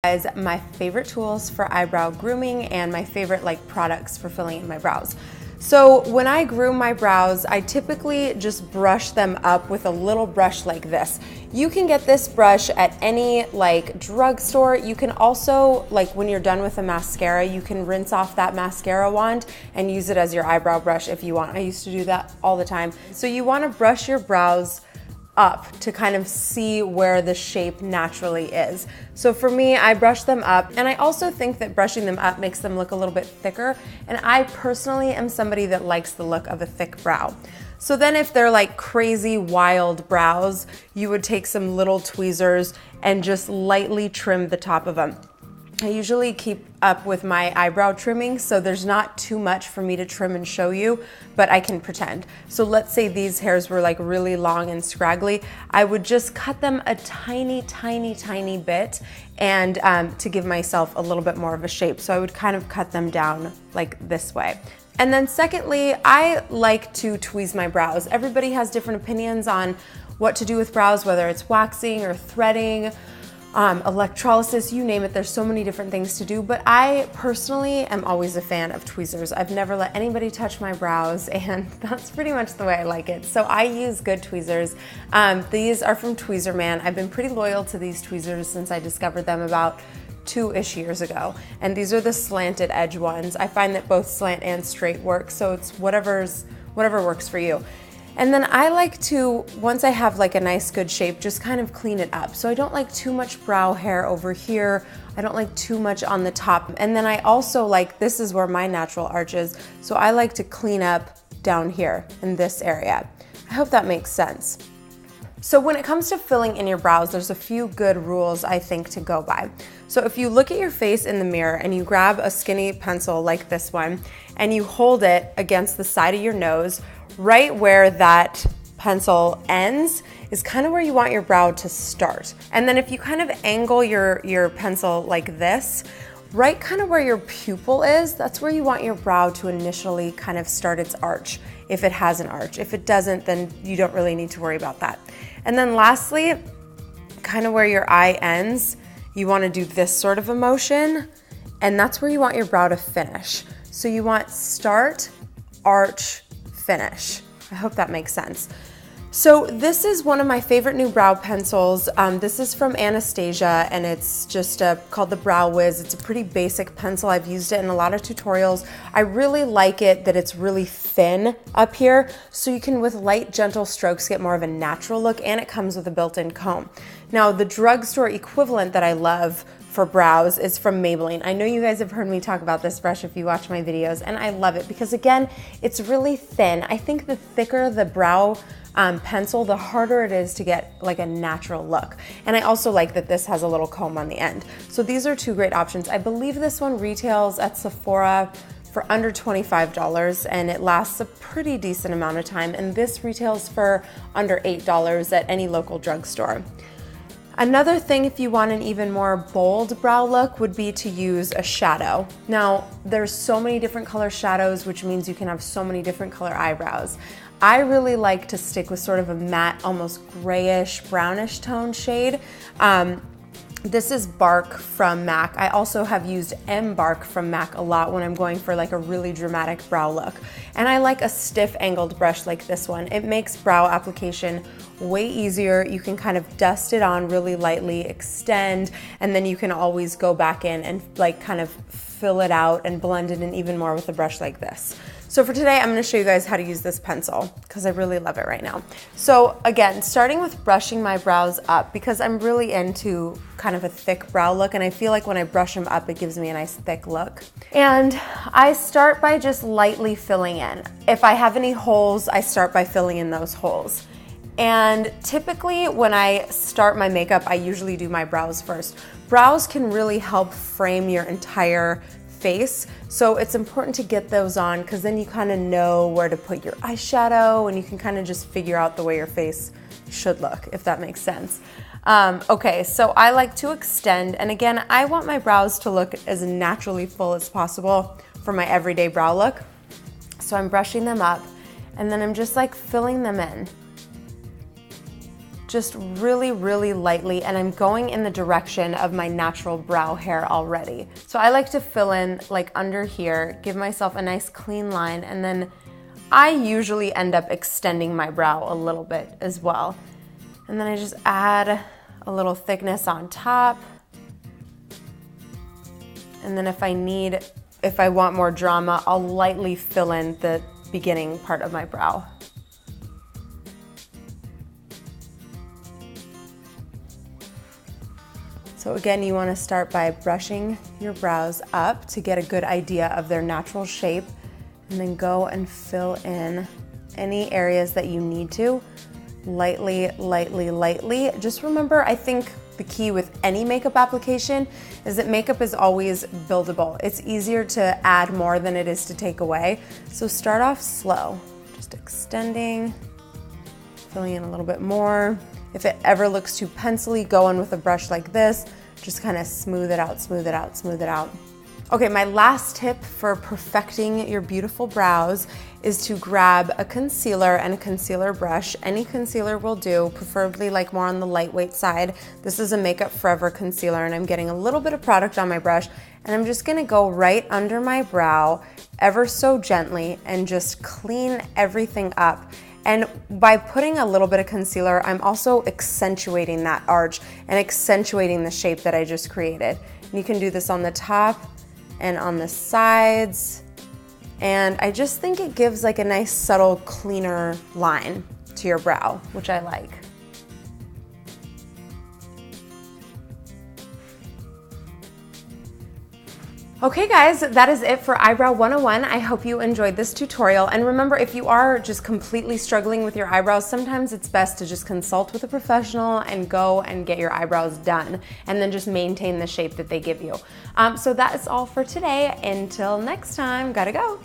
Guys, my favorite tools for eyebrow grooming and my favorite products for filling in my brows. So when I groom my brows, I typically just brush them up with a little brush like this. You can get this brush at any drugstore. You can also, when you're done with a mascara, you can rinse off that mascara wand and use it as your eyebrow brush if you want. I used to do that all the time. So you want to brush your brows up to kind of see where the shape naturally is. So for me, I brush them up, and I also think that brushing them up makes them look a little bit thicker, and I personally am somebody that likes the look of a thick brow. So then if they're crazy wild brows, you would take some little tweezers and just lightly trim the top of them. I usually keep up with my eyebrow trimming, so there's not too much for me to trim and show you, but I can pretend. So let's say these hairs were really long and scraggly. I would just cut them a tiny, tiny, tiny bit and to give myself a little bit more of a shape. So I would kind of cut them down like this way. And then secondly, I like to tweeze my brows. Everybody has different opinions on what to do with brows, whether it's waxing or threading, electrolysis, you name it. There's so many different things to do, but I personally am always a fan of tweezers. I've never let anybody touch my brows, and that's pretty much the way I like it. So I use good tweezers. These are from Tweezerman. I've been pretty loyal to these tweezers since I discovered them about 2-ish years ago. And these are the slanted edge ones. I find that both slant and straight work, so it's whatever works for you. And then I like to, once I have a nice good shape, just kind of clean it up. So I don't like too much brow hair over here. I don't like too much on the top. And then I also this is where my natural arch is, so I like to clean up down here in this area. I hope that makes sense. So when it comes to filling in your brows, there's a few good rules I think to go by. So if you look at your face in the mirror and you grab a skinny pencil like this one and you hold it against the side of your nose, right where that pencil ends is kind of where you want your brow to start. And then if you kind of angle your pencil like this, right kind of where your pupil is, that's where you want your brow to initially kind of start its arch, if it has an arch. If it doesn't, then you don't really need to worry about that. And then lastly, kind of where your eye ends, you want to do this sort of a motion, and that's where you want your brow to finish. So you want start, arch, finish. I hope that makes sense. So this is one of my favorite new brow pencils. This is from Anastasia, and it's just called the Brow Wiz. It's a pretty basic pencil. I've used it in a lot of tutorials. I really like it that it's really thin up here, so you can, with light, gentle strokes, get more of a natural look, and it comes with a built-in comb. Now, the drugstore equivalent that I love for brows is from Maybelline. I know you guys have heard me talk about this brush if you watch my videos, and I love it because, again, it's really thin. I think the thicker the brow pencil, the harder it is to get a natural look. And I also like that this has a little comb on the end. So these are two great options. I believe this one retails at Sephora for under $25, and it lasts a pretty decent amount of time. And this retails for under $8 at any local drugstore. Another thing, if you want an even more bold brow look, would be to use a shadow. Now, there's so many different color shadows, which means you can have so many different color eyebrows. I really like to stick with sort of a matte, almost grayish, brownish tone shade. This is Bark from MAC. I also have used Bark from MAC a lot when I'm going for a really dramatic brow look. And I like a stiff angled brush like this one. It makes brow application way easier. You can kind of dust it on really lightly, extend, and then you can always go back in and kind of fill it out and blend it in even more with a brush like this. So for today, I'm gonna show you guys how to use this pencil because I really love it right now. So again, starting with brushing my brows up because I'm really into kind of a thick brow look, and I feel like when I brush them up, it gives me a nice thick look. And I start by just lightly filling in. If I have any holes, I start by filling in those holes. And typically when I start my makeup, I usually do my brows first. Brows can really help frame your entire face, so it's important to get those on because then you kind of know where to put your eyeshadow and you can kind of just figure out the way your face should look, if that makes sense. Okay, so I like to extend, and again, I want my brows to look as naturally full as possible for my everyday brow look. So I'm brushing them up and then I'm just filling them in. just really, really lightly, and I'm going in the direction of my natural brow hair already. So I like to fill in like under here, give myself a nice clean line, and then I usually end up extending my brow a little bit as well. And then I just add a little thickness on top. And then if I want more drama, I'll lightly fill in the beginning part of my brow. So again, you want to start by brushing your brows up to get a good idea of their natural shape, and then go and fill in any areas that you need to, lightly, lightly, lightly. Just remember, I think the key with any makeup application is that makeup is always buildable. It's easier to add more than it is to take away. So start off slow, just extending, filling in a little bit more. If it ever looks too pencil-y, go in with a brush like this, just kind of smooth it out, smooth it out, smooth it out. Okay, my last tip for perfecting your beautiful brows is to grab a concealer and a concealer brush. Any concealer will do, preferably like more on the lightweight side. This is a Makeup Forever concealer, and I'm getting a little bit of product on my brush, and I'm just gonna go right under my brow ever so gently and just clean everything up. And by putting a little bit of concealer, I'm also accentuating that arch and accentuating the shape that I just created. And you can do this on the top and on the sides. And I just think it gives like a nice subtle cleaner line to your brow, which I like. Okay guys, that is it for Eyebrow 101. I hope you enjoyed this tutorial. And remember, if you are just completely struggling with your eyebrows, sometimes it's best to just consult with a professional and go and get your eyebrows done, and then just maintain the shape that they give you. So that is all for today. Until next time, gotta go.